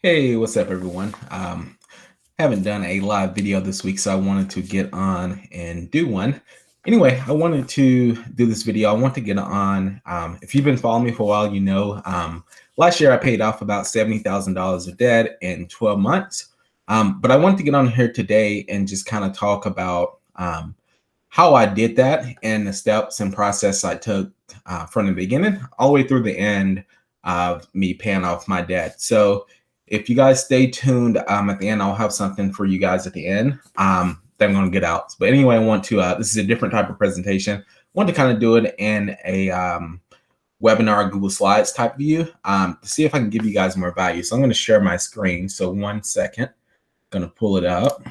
Hey, what's up, everyone? Haven't done a live video this week, so I wanted to get on and do one. Anyway, I wanted to do this video. I want to get on. If you've been following me for a while, you know last year I paid off about $70,000 of debt in 12 months. But I wanted to get on here today and just kind of talk about how I did that and the steps and process I took from the beginning all the way through the end of me paying off my debt. So if you guys stay tuned, at the end, I'll have something for you guys at the end that I'm going to get out. But anyway, I want to, this is a different type of presentation. I want to kind of do it in a webinar Google Slides type view to see if I can give you guys more value. So I'm going to share my screen. So 1 second, going to pull it up.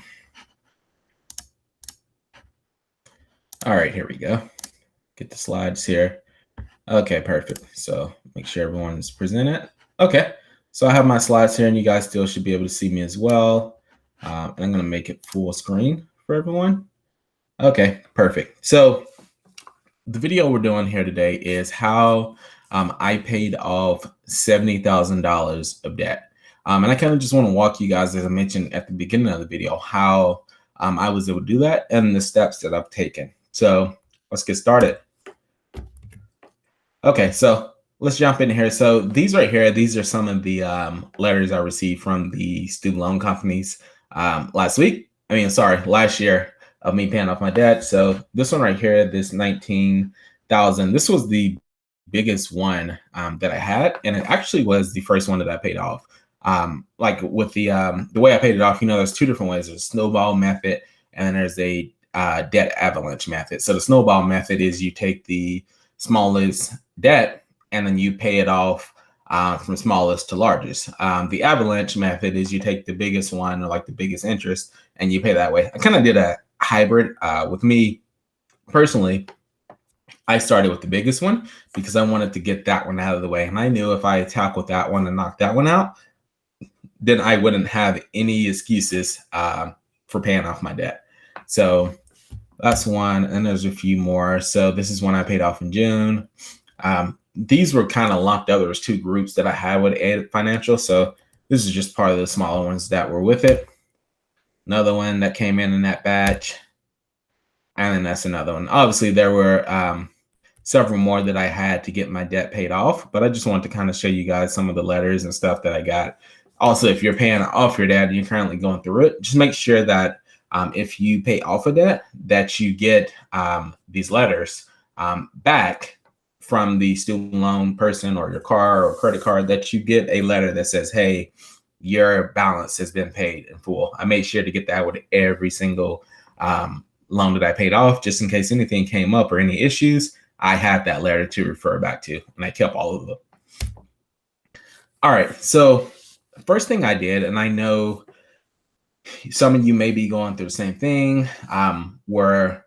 All right, here we go. Get the slides here. Okay, perfect. So make sure everyone's presented. Okay. So I have my slides here and you guys still should be able to see me as well. And I'm going to make it full screen for everyone. Okay, perfect. So the video we're doing here today is how I paid off $70,000 of debt. And I kind of just want to walk you guys, as I mentioned at the beginning of the video, how I was able to do that and the steps that I've taken. So let's get started. Okay, so let's jump in here. So these right here, these are some of the letters I received from the student loan companies last year of me paying off my debt. So this one right here, this 19,000, this was the biggest one that I had, and it actually was the first one that I paid off. Like with the way I paid it off, you know, there's two different ways. There's a snowball method, and then there's a debt avalanche method. So the snowball method is you take the smallest debt and then you pay it off from smallest to largest. The avalanche method is you take the biggest one, or like the biggest interest, and you pay that way. I kind of did a hybrid. With me personally, I started with the biggest one because I wanted to get that one out of the way. And I knew if I tackled that one and knocked that one out, then I wouldn't have any excuses for paying off my debt. So that's one, and there's a few more. So this is one I paid off in June. These were kind of lumped up. There was two groups that I had with Ed Financial. So this is just part of the smaller ones that were with it. Another one that came in that batch. And then that's another one. Obviously, there were several more that I had to get my debt paid off. But I just wanted to kind of show you guys some of the letters and stuff that I got. Also, if you're paying off your debt and you're currently going through it, just make sure that if you pay off a debt, that you get these letters back from the student loan person or your car or credit card, that you get a letter that says, hey, your balance has been paid in full. I made sure to get that with every single loan that I paid off, just in case anything came up or any issues. I had that letter to refer back to, and I kept all of them. All right, so the first thing I did, and I know some of you may be going through the same thing, where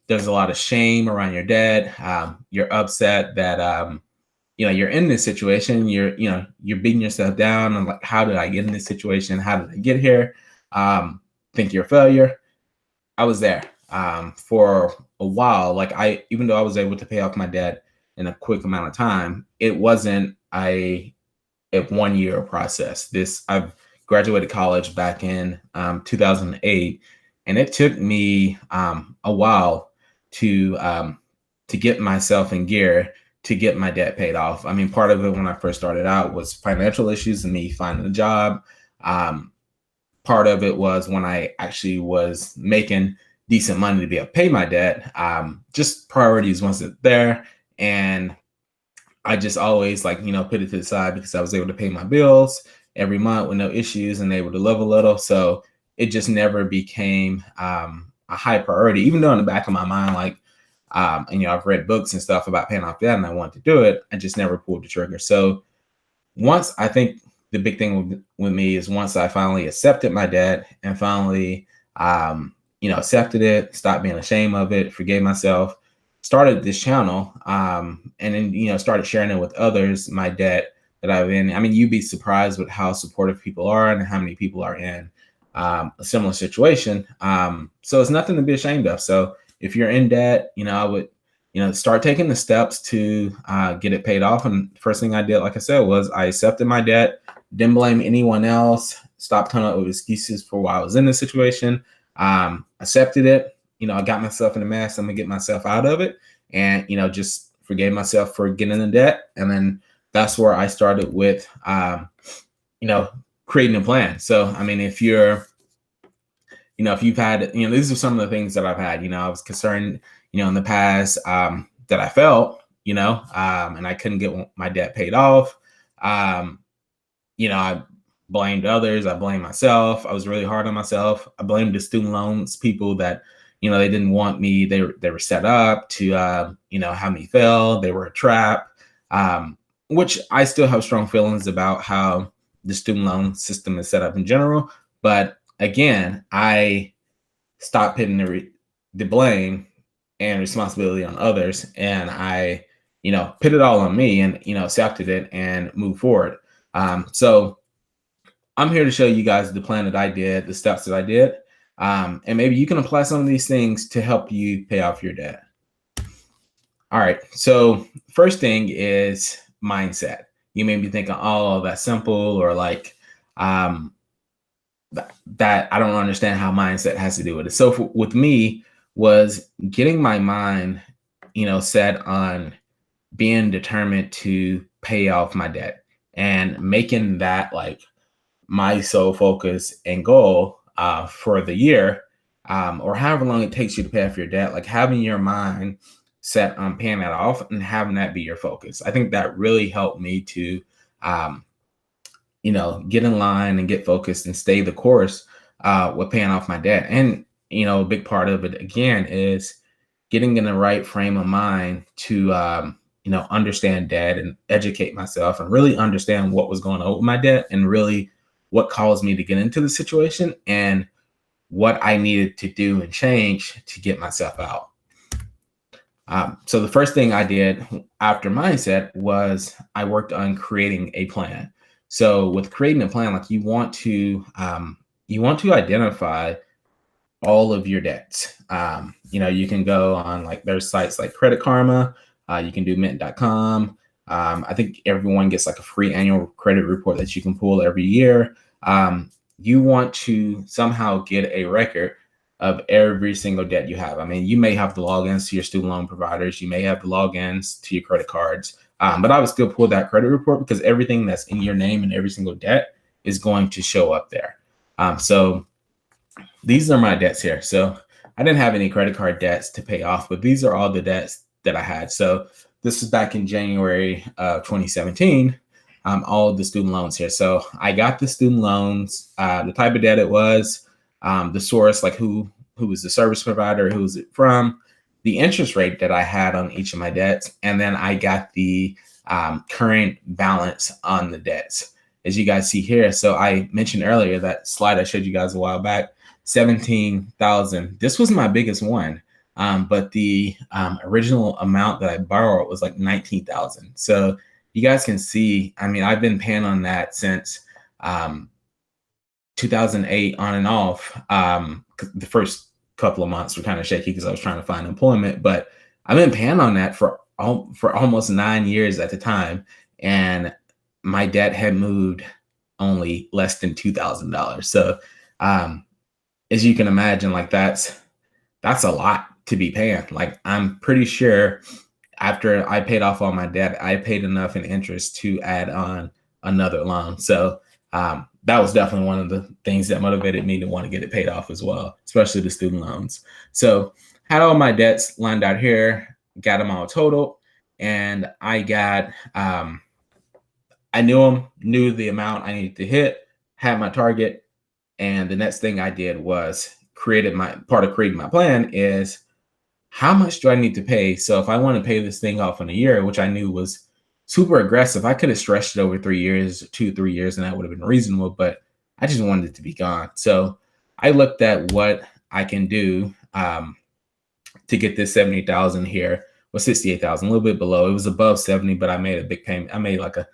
there's a lot of shame around your debt. You're upset that you're in this situation. You're beating yourself down and like, how did I get in this situation? How did I get here? Think you're a failure. I was there for a while. Like even though I was able to pay off my debt in a quick amount of time, it wasn't a 1 year process. I've graduated college back in 2008, and it took me a while to get myself in gear to get my debt paid off. I mean, part of it when I first started out was financial issues and me finding a job. Part of it was when I actually was making decent money to be able to pay my debt. Just priorities wasn't there, and I just always put it to the side because I was able to pay my bills every month with no issues and able to live a little. So it just never became a high priority, even though in the back of my mind, I've read books and stuff about paying off debt and I wanted to do it. I just never pulled the trigger. So I think the big thing with me is once I finally accepted my debt and finally, accepted it, stopped being ashamed of it, forgave myself, started this channel, and then, started sharing it with others, my debt that I've been. I mean, you'd be surprised with how supportive people are and how many people are in a similar situation. So it's nothing to be ashamed of. So if you're in debt, I would, start taking the steps to get it paid off. And first thing I did, like I said, was I accepted my debt, didn't blame anyone else, stopped coming up with excuses for why I was in this situation, accepted it. I got myself in a mess. I'm gonna get myself out of it, and just forgave myself for getting in debt. And then that's where I started with, creating a plan. So, I mean, if you've had, these are some of the things that I've had. I was concerned, in the past, that I felt, and I couldn't get my debt paid off. I blamed others. I blamed myself. I was really hard on myself. I blamed the student loans people that, they didn't want me. They were set up to, have me fail. They were a trap, which I still have strong feelings about how the student loan system is set up in general. But again, I stopped putting the blame and responsibility on others, and I, put it all on me, and accepted it and moved forward. So I'm here to show you guys the plan that I did, the steps that I did, and maybe you can apply some of these things to help you pay off your debt. All right. So first thing is mindset. You may be thinking, oh, that's simple, or like, that I don't understand how mindset has to do with it. So with me was getting my mind, set on being determined to pay off my debt and making that like my sole focus and goal for the year, or however long it takes you to pay off your debt, like having your mind set on paying that off and having that be your focus. I think that really helped me to, get in line and get focused and stay the course with paying off my debt. And, a big part of it, again, is getting in the right frame of mind to, understand debt and educate myself and really understand what was going on with my debt and really what caused me to get into the situation and what I needed to do and change to get myself out. So the first thing I did after mindset was I worked on creating a plan. So with creating a plan, like you want to identify all of your debts. You can go on, like, there's sites like Credit Karma. You can do mint.com. I think everyone gets like a free annual credit report that you can pull every year. You want to somehow get a record of every single debt you have. I mean, you may have the logins to your student loan providers. You may have the logins to your credit cards. But I would still pull that credit report because everything that's in your name and every single debt is going to show up there. So these are my debts here. So I didn't have any credit card debts to pay off, but these are all the debts that I had. So this is back in January of 2017, all of the student loans here. So I got the student loans, the type of debt it was, the source, like who was the service provider, who was it from, the interest rate that I had on each of my debts, and then I got the current balance on the debts, as you guys see here. So I mentioned earlier that slide I showed you guys a while back, 17,000. This was my biggest one, but the original amount that I borrowed was like 19,000. So you guys can see, I mean, I've been paying on that since 2008 on and off. The first couple of months were kind of shaky because I was trying to find employment, but I've been paying on that for almost 9 years at the time, and my debt had moved only less than $2,000. So as you can imagine, like that's a lot to be paying. Like, I'm pretty sure after I paid off all my debt, I paid enough in interest to add on another loan. So that was definitely one of the things that motivated me to want to get it paid off as well, especially the student loans. So had all my debts lined out here, got them all totaled, and I got, I knew the amount I needed to hit, had my target. And the next thing I did was creating my plan is, how much do I need to pay? So if I want to pay this thing off in a year, which I knew was super aggressive, I could have stretched it over 3 years, 2-3 years, and that would have been reasonable, but I just wanted it to be gone. So I looked at what I can do to get this 70,000 here, or 68,000, a little bit below. It was above 70, but I made a big payment. I made like a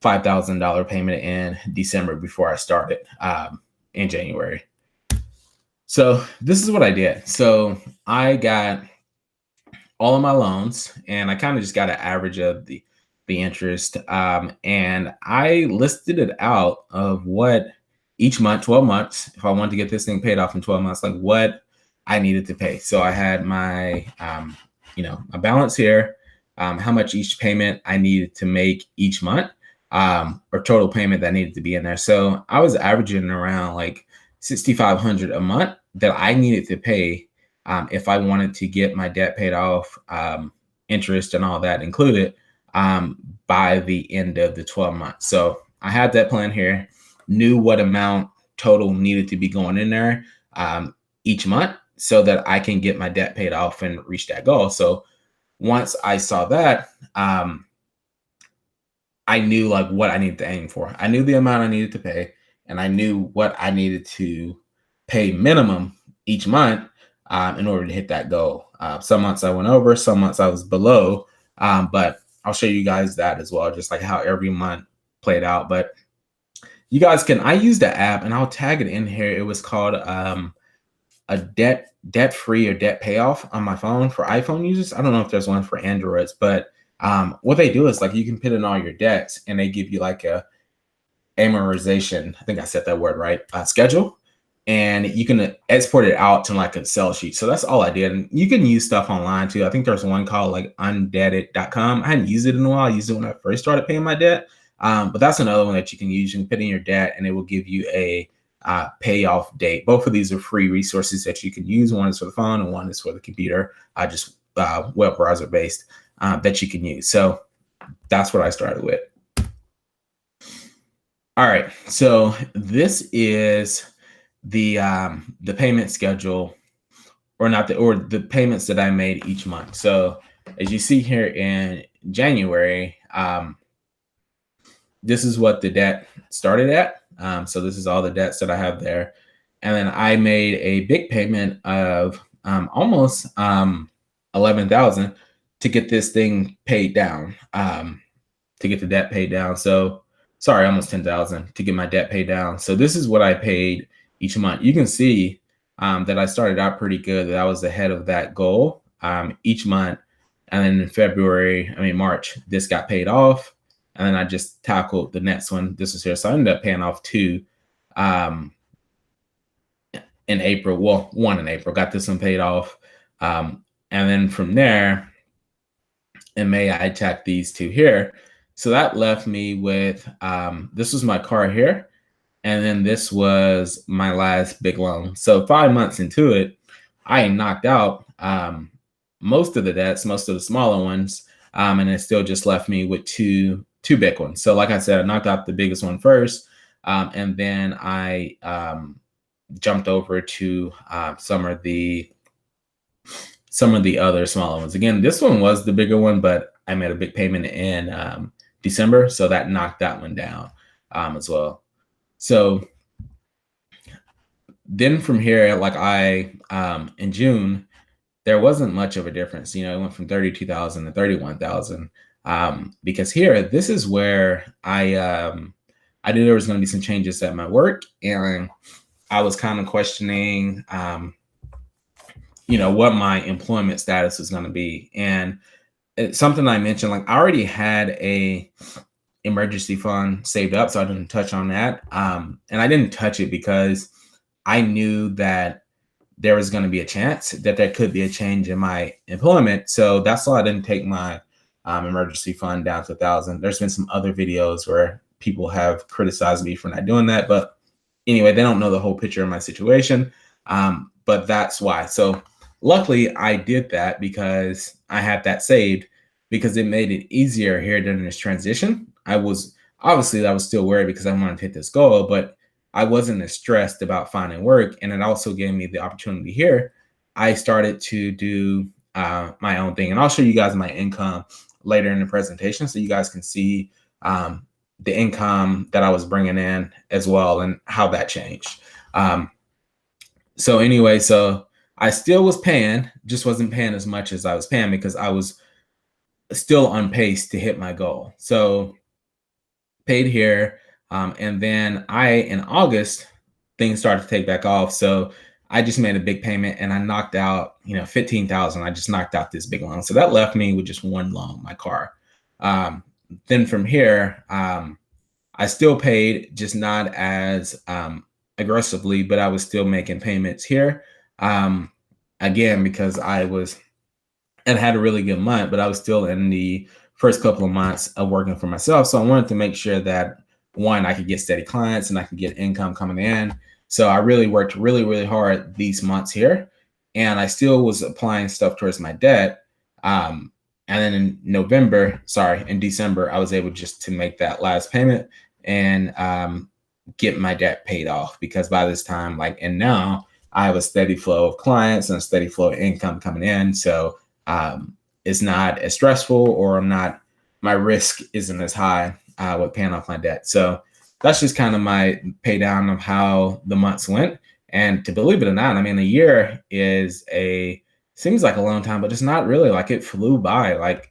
$5,000 payment in December before I started in January. So this is what I did. So I got all of my loans, and I kind of just got an average of the the interest. And I listed it out of what each month, 12 months, if I wanted to get this thing paid off in 12 months, like what I needed to pay. So I had my, my balance here, how much each payment I needed to make each month, or total payment that needed to be in there. So I was averaging around like $6,500 a month that I needed to pay if I wanted to get my debt paid off, interest and all that included, by the end of the 12 months. So I had that plan here, knew what amount total needed to be going in there each month so that I can get my debt paid off and reach that goal. So once I saw that, I knew like what I needed to aim for. I knew the amount I needed to pay, and I knew what I needed to pay minimum each month in order to hit that goal. Some months I went over, some months I was below, but I'll show you guys that as well, just like how every month played out. But you guys can, I used the app and I'll tag it in here. It was called a debt free or debt payoff on my phone for iPhone users. I don't know if there's one for Androids, but what they do is like you can put in all your debts and they give you like a amortization, I think I said that word right, schedule, and you can export it out to like an Excel sheet. So that's all I did. And you can use stuff online too. I think there's one called like undebtit.com. I hadn't used it in a while. I used it when I first started paying my debt. But that's another one that you can use. You can put in your debt and it will give you a payoff date. Both of these are free resources that you can use. One is for the phone and one is for the computer, just web browser based, that you can use. So that's what I started with. All right, so this is the payment schedule, or the payments that I made each month. So as you see here in January, this is what the debt started at. So this is all the debts that I have there. And then I made a big payment of almost $11,000 to get this thing paid down, to get the debt paid down. So sorry, almost $10,000 to get my debt paid down. So this is what I paid each month. You can see that I started out pretty good, that I was ahead of that goal each month. And then in March, this got paid off. And then I just tackled the next one. This was here. So I ended up paying off two in April. Well, one in April, got this one paid off. And then from there, in May, I tacked these two here. So that left me with, this was my car here. And then this was my last big loan. So 5 months into it, I knocked out most of the debts, most of the smaller ones. And it still just left me with two big ones. So like I said, I knocked out the biggest one first. And then I jumped over to some of the other smaller ones. Again, this one was the bigger one, but I made a big payment in December. So that knocked that one down as well. So then from here, like in June, there wasn't much of a difference. You know, it went from 32,000 to 31,000. Because here, this is where I knew there was going to be some changes at my work, and I was kind of questioning, what my employment status was going to be. And it's something I mentioned, like I already had a emergency fund saved up, so I didn't touch on that. And I didn't touch it because I knew that there was going to be a chance that there could be a change in my employment. So that's why I didn't take my emergency fund down to 1,000. There's been some other videos where people have criticized me for not doing that. But anyway, they don't know the whole picture of my situation. But that's why. So luckily I did that because I had that saved, because it made it easier here during this transition. I was still worried because I wanted to hit this goal, but I wasn't as stressed about finding work. And it also gave me the opportunity here. I started to do my own thing. And I'll show you guys my income later in the presentation so you guys can see the income that I was bringing in as well and how that changed. So anyway, so I still was paying, just wasn't paying as much as I was paying because I was still on pace to hit my goal. So paid here. And then in August, things started to take back off. So I just made a big payment and I knocked out, 15,000. I just knocked out this big loan. So that left me with just one loan, my car. then from here, I still paid, just not as aggressively, but I was still making payments here. Um, Again, because I was and had a really good month, but I was still in the first couple of months of working for myself. So I wanted to make sure that one, I could get steady clients and I could get income coming in. So I really worked really, really hard these months here. And I still was applying stuff towards my debt. Um, and then in December, I was able just to make that last payment and get my debt paid off, because by this time, and now I have a steady flow of clients and a steady flow of income coming in. So it's not as stressful, or my risk isn't as high with paying off my debt. So that's just kind of my pay down of how the months went. And to believe it or not, I mean, a year seems like a long time, but it's not really. Like, it flew by.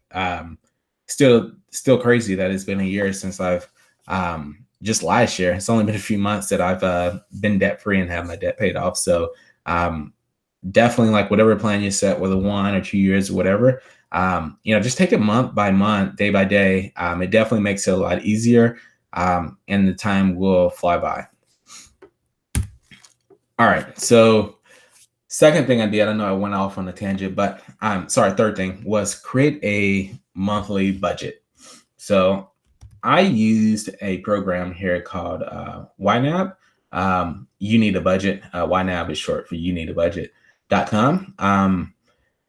Still crazy that it's been a year since I've just last year. It's only been a few months that I've been debt free and have my debt paid off. So definitely, like, whatever plan you set, whether 1 or 2 years or whatever, just take it month by month, day by day. It definitely makes it a lot easier, and the time will fly by. All right. So second thing I did, I know I went off on a tangent, but third thing was create a monthly budget. So I used a program here called YNAB. You Need a Budget. YNAB is short for You Need a Budget.com. I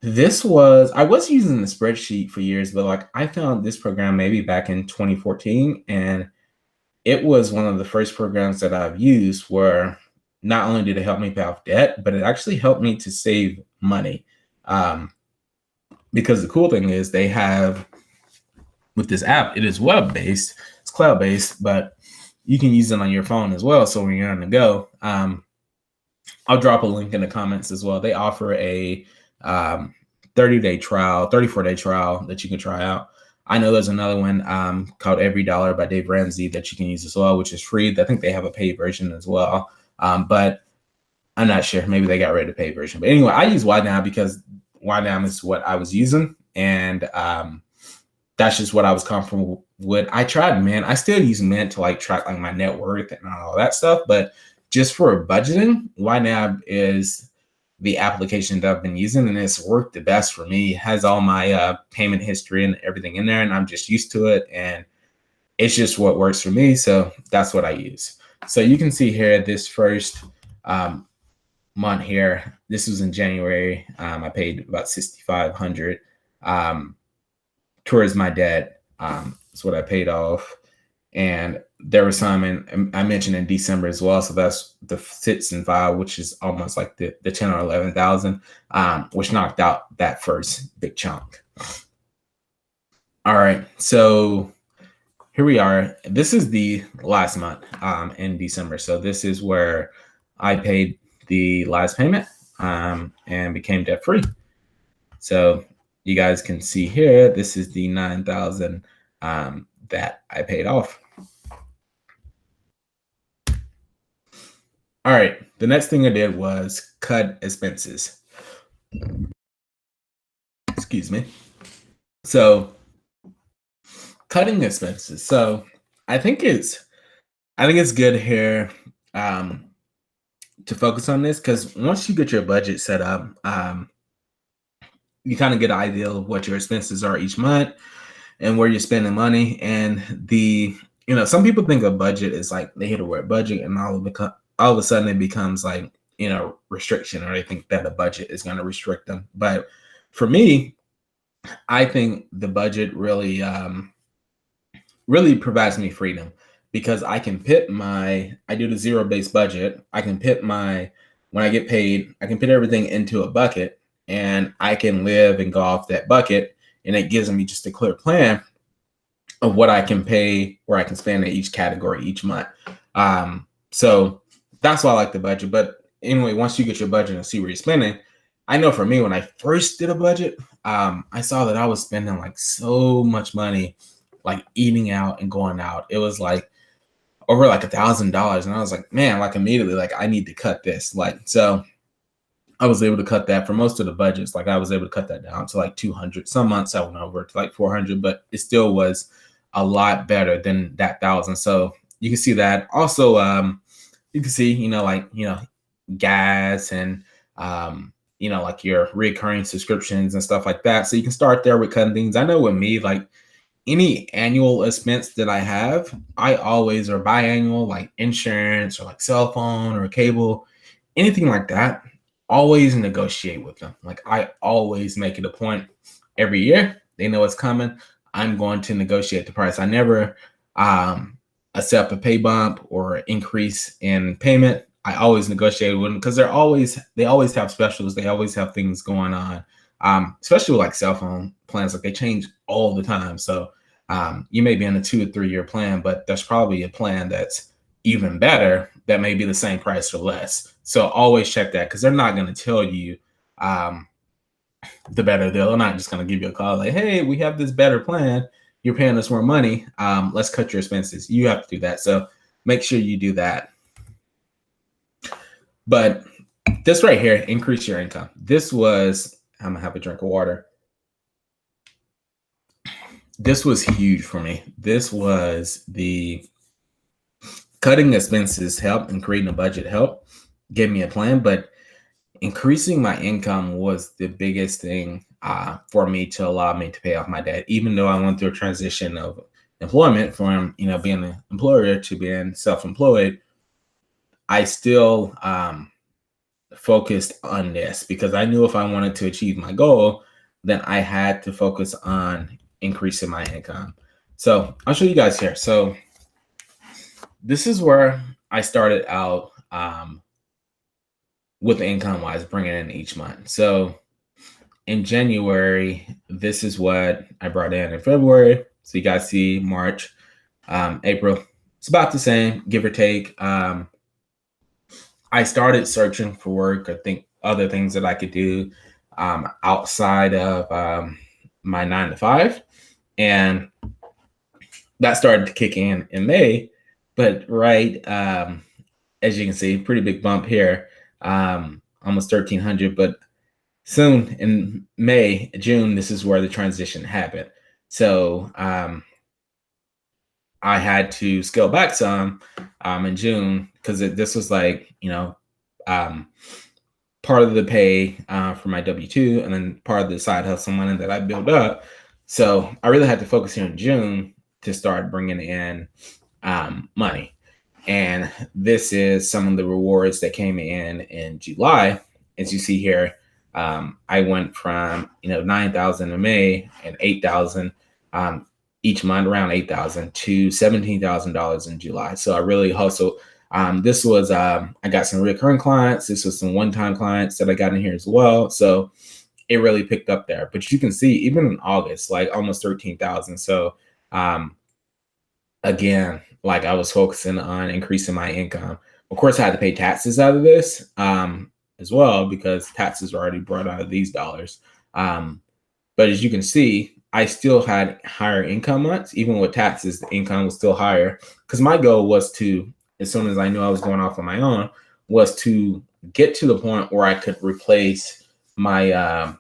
was using the spreadsheet for years, but I found this program maybe back in 2014, and it was one of the first programs that I've used where not only did it help me pay off debt, but it actually helped me to save money. Because the cool thing is, they have, with this app, it is web-based, it's cloud-based, but you can use it on your phone as well. So when you're on the go, I'll drop a link in the comments as well. They offer a 34-day trial that you can try out. I know there's another one called Every Dollar by Dave Ramsey that you can use as well, which is free. I think they have a paid version as well, but I'm not sure. Maybe they got rid of the paid version. But anyway, I use YNAB because YNAB is what I was using, and that's just what I was comfortable with. I tried Mint. I still use Mint to track my net worth and all that stuff, but just for budgeting, YNAB is the application that I've been using, and it's worked the best for me. It has all my payment history and everything in there, and I'm just used to it, and it's just what works for me. So that's what I use. So you can see here, this first month here, this was in January. I paid about $6,500 towards my debt. That's what I paid off. And there was some, and I mentioned in December as well. So that's the 6 and 5, which is almost like the 10 or 11,000, which knocked out that first big chunk. All right, so here we are. This is the last month in December. So this is where I paid the last payment and became debt free. So you guys can see here, this is the 9,000 that I paid off. All right, the next thing I did was cut expenses. Excuse me. So cutting expenses. So I think it's good here to focus on this, because once you get your budget set up, you kind of get an idea of what your expenses are each month and where you're spending money. And some people think a budget is they hit a word budget, and all of a sudden it becomes restriction, or they think that a budget is going to restrict them. But for me, I think the budget really provides me freedom, because I can put I do the zero-based budget. I can put when I get paid, I can put everything into a bucket, and I can live and go off that bucket, and it gives me just a clear plan of what I can pay, where I can spend in each category each month. So that's why I like the budget. But anyway, once you get your budget and see where you're spending, I know for me, when I first did a budget, I saw that I was spending so much money, eating out and going out. It was over $1,000. And I was man, immediately, I need to cut this. So I was able to cut that for most of the budgets. I was able to cut that down to 200. Some months I went over to 400, but it still was a lot better than that 1,000. So you can see that. Also, you can see, like, gas and, like your recurring subscriptions and stuff like that. So you can start there with cutting things. I know with me, like any annual expense that I have, I always, or biannual, like insurance or like cell phone or cable, anything like that, always negotiate with them. Like I always make it a point every year. They know it's coming. I'm going to negotiate the price. I never accept a pay bump or increase in payment. I always negotiate with them because they always have specials. They always have things going on. Especially with like cell phone plans, like they change all the time. So you may be in a 2 or 3 year plan, but there's probably a plan that's even better that may be the same price or less. So always check that because they're not going to tell you the better deal. They're not just going to give you a call like, hey, we have this better plan. You're paying us more money. Let's cut your expenses. You have to do that. So make sure you do that. But this right here, increase your income. This was, I'm going to have a drink of water. This was huge for me. This was the cutting expenses help and creating a budget help, gave me a plan, but increasing my income was the biggest thing for me to allow me to pay off my debt. Even though I went through a transition of employment from, being an employer to being self-employed, I still focused on this because I knew if I wanted to achieve my goal, then I had to focus on increasing my income. So I'll show you guys here. So this is where I started out with the income wise, bringing in each month. So in January, this is what I brought in February. So you guys see March, April. It's about the same, give or take. I started searching for work, I think other things that I could do outside of my 9 to 5. And that started to kick in May. But as you can see, pretty big bump here, almost 1,300. But soon in May, June, this is where the transition happened. So I had to scale back some in June because this was like, part of the pay for my W-2 and then part of the side hustle money that I built up. So I really had to focus here in June to start bringing in money. And this is some of the rewards that came in July. As you see here, I went from 9,000 in May and 8,000 each month, around 8,000 to $17,000 in July. So I really hustled. This was I got some recurring clients. This was some one-time clients that I got in here as well. So it really picked up there. But you can see even in August, like almost 13,000. So again, like I was focusing on increasing my income. Of course, I had to pay taxes out of this as well because taxes were already brought out of these dollars. But as you can see, I still had higher income months. Even with taxes, the income was still higher because my goal was to, as soon as I knew I was going off on my own, was to get to the point where I could replace my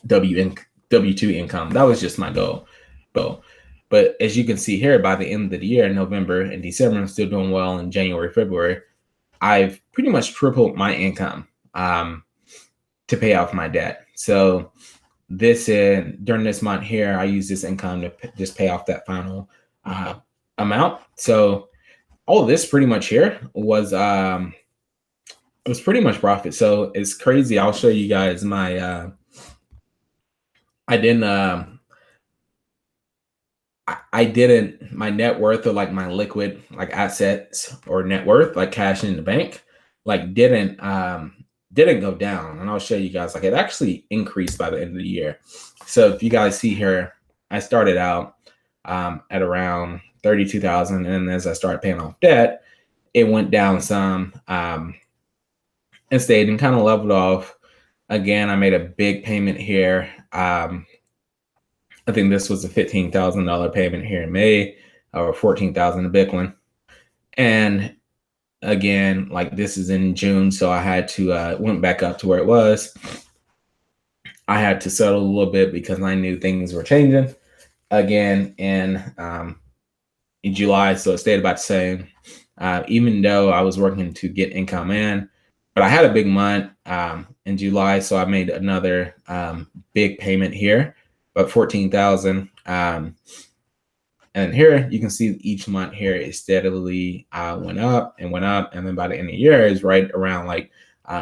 W-2 income. That was just my goal. But as you can see here, by the end of the year, November and December, I'm still doing well. In January, February, I've pretty much tripled my income to pay off my debt. So during this month here, I use this income to just pay off that final amount. So all of this pretty much here was it was pretty much profit. So it's crazy. I'll show you guys my my net worth or like my liquid like assets or net worth, like cash in the bank, like didn't go down. And I'll show you guys, like it actually increased by the end of the year. So if you guys see here, I started out at around 32,000. And as I started paying off debt, it went down some and stayed and kind of leveled off. Again, I made a big payment here. I think this was a $15,000 payment here in May, or $14,000, a big one. And again, like this is in June, so I had to went back up to where it was. I had to settle a little bit because I knew things were changing. again in July, so it stayed about the same. Even though I was working to get income in, but I had a big month in July, so I made another big payment here, about 14,000. And here you can see each month here it steadily went up, and then by the end of the year is right around like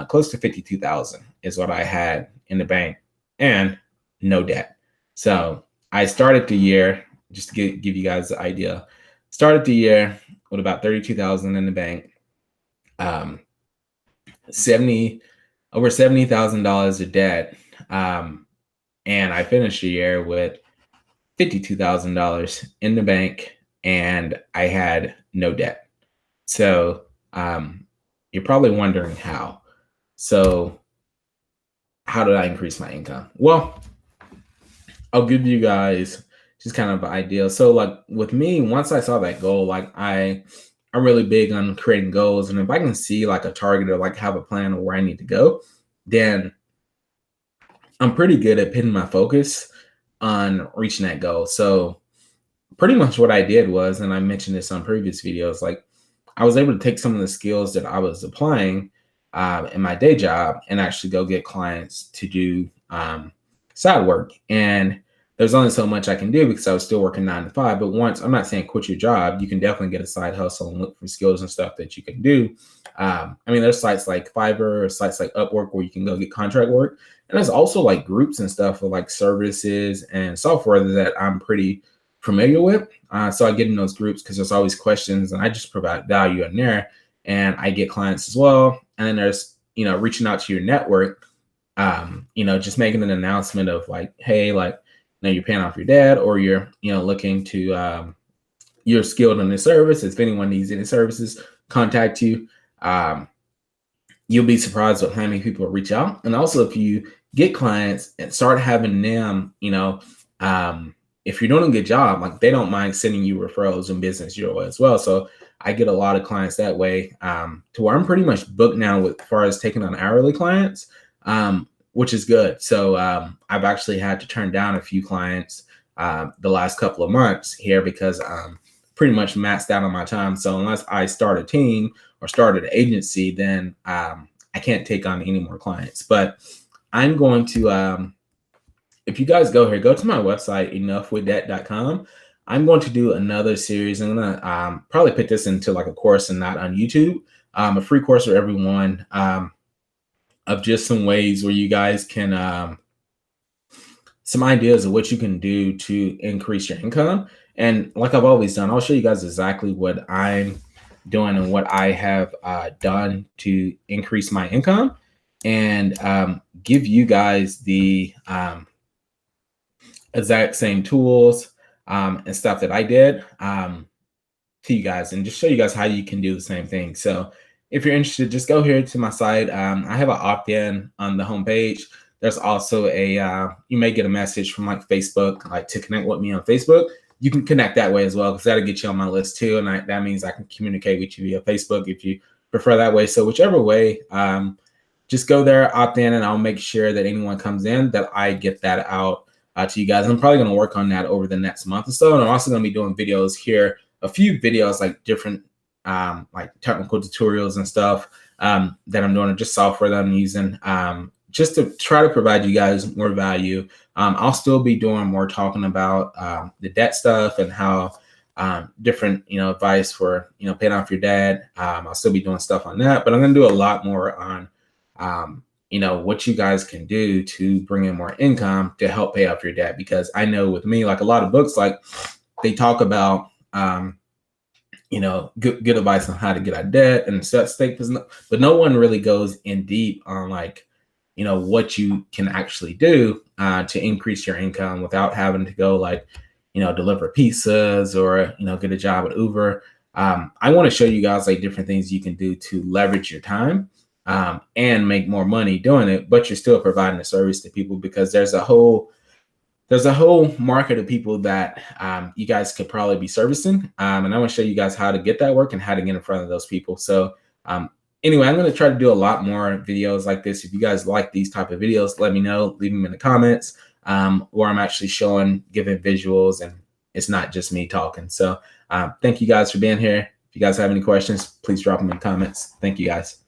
close to 52,000 is what I had in the bank and no debt. So I started the year, just to give you guys the idea, started the year with about 32,000 in the bank, um, over $70,000 of debt, and I finished the year with $52,000 in the bank, and I had no debt. So you're probably wondering how. So how did I increase my income? Well, I'll give you guys just kind of an idea. So like with me, once I saw that goal, like I'm really big on creating goals. And if I can see like a target or like have a plan of where I need to go, then I'm pretty good at pinning my focus on reaching that goal. So pretty much what I did was, and I mentioned this on previous videos, like I was able to take some of the skills that I was applying in my day job and actually go get clients to do side work. And there's only so much I can do because I was still working 9 to 5. But once, I'm not saying quit your job, you can definitely get a side hustle and look for skills and stuff that you can do. I mean, there's sites like Fiverr or sites like Upwork where you can go get contract work. And there's also like groups and stuff with like services and software that I'm pretty familiar with. So I get in those groups because there's always questions and I just provide value in there and I get clients as well. And then there's, reaching out to your network, just making an announcement of like, hey, like, you're paying off your debt or you're, looking to, you're skilled in this service. If anyone needs any services, contact you. You'll be surprised with how many people reach out. And also if you get clients and start having them, if you're doing a good job, like they don't mind sending you referrals and business your way as well. So I get a lot of clients that way, to where I'm pretty much booked now with as far as taking on hourly clients, which is good. So I've actually had to turn down a few clients the last couple of months here because I'm pretty much maxed out on my time. So unless I start a team or start an agency, then I can't take on any more clients. But I'm going to, if you guys go to my website, enoughwithdebt.com. I'm going to do another series. I'm going to probably put this into like a course and not on YouTube, a free course for everyone of just some ways where you guys can, some ideas of what you can do to increase your income. And like I've always done, I'll show you guys exactly what I'm doing and what I have done to increase my income and give you guys the exact same tools and stuff that I did to you guys and just show you guys how you can do the same thing. So if you're interested, just go here to my site. I have an opt-in on the homepage. There's also you may get a message from like Facebook, like to connect with me on Facebook. You can connect that way as well because that'll get you on my list too. And that means I can communicate with you via Facebook if you prefer that way. So whichever way, just go there, opt in, and I'll make sure that anyone comes in that I get that out to you guys. I'm probably going to work on that over the next month or so. And I'm also going to be doing videos here, a few videos like different like technical tutorials and stuff that I'm doing, just software that I'm using, just to try to provide you guys more value. I'll still be doing more talking about the debt stuff and how different, advice for, paying off your debt. I'll still be doing stuff on that, but I'm going to do a lot more on, what you guys can do to bring in more income to help pay off your debt. Because I know with me, like a lot of books, like they talk about, good advice on how to get out of debt and set statements, but no one really goes in deep on like, what you can actually do to increase your income without having to go like, deliver pizzas or, get a job at Uber. I want to show you guys like different things you can do to leverage your time and make more money doing it, but you're still providing a service to people because there's a whole market of people that you guys could probably be servicing. And I want to show you guys how to get that work and how to get in front of those people. So anyway, I'm going to try to do a lot more videos like this. If you guys like these type of videos, let me know, leave them in the comments, where I'm actually giving visuals and it's not just me talking. So thank you guys for being here. If you guys have any questions, please drop them in the comments. Thank you guys.